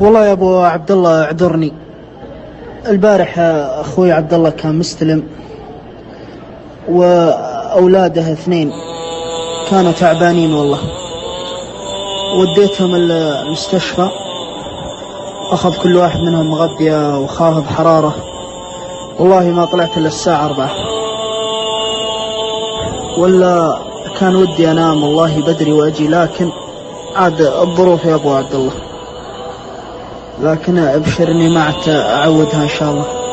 والله يا ابو عبد الله اعذرني. البارح اخوي عبد الله كان مستلم واولاده اثنين كانوا تعبانين والله، وديتهم المستشفى، اخذ كل واحد منهم مغذية وخافض حرارة. والله ما طلعت الا الساعة 4، ولا كان ودي انام والله بدري واجي، لكن عاد الظروف يا ابو عبد الله. لكن ابشرني معك اعودها ان شاء الله.